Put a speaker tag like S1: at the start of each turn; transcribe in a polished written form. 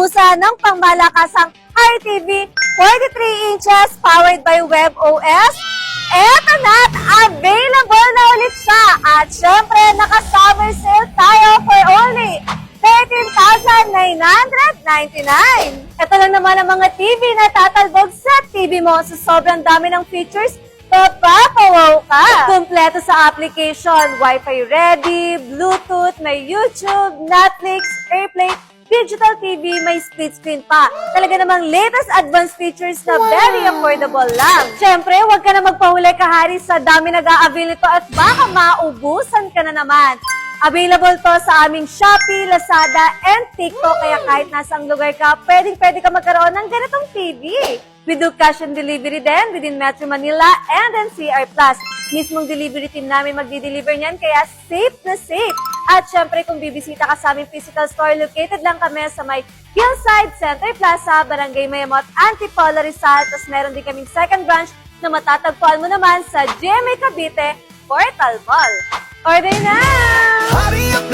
S1: nauubusan ng pangmalakasang RTV 43 inches powered by WebOS. Eto na't available na ulit siya. At syempre, naka-summer sale tayo for only 13,999. Ito lang naman ang mga TV na tatalbog sa TV mo. Sa sobrang dami ng features, papapawaw ka! Kompleto sa application, Wi-Fi ready, Bluetooth, may YouTube, Netflix, AirPlay, digital TV, may split screen pa. Talaga namang latest advanced features na very affordable lang. Siyempre, huwag ka na magpahuli kahari sa dami nag-a-avail nito at baka maubusan ka na naman. Available to sa aming Shopee, Lazada, and TikTok. Kaya kahit nasang lugar ka, pwede ka magkaroon ng ganitong TV. We do cash on delivery din within Metro Manila and NCR Plus. Mismong delivery team namin magdi-deliver niyan, kaya safe na safe. At syempre, kung bibisita ka sa aming physical store, located lang kami sa may Hillside Center Plaza, Barangay Mayamot, Antipolo, Rizal. Tapos meron din kaming second branch na matatagpuan mo naman sa GMA Cavite, Portal Mall. Order na!
S2: Hurry up,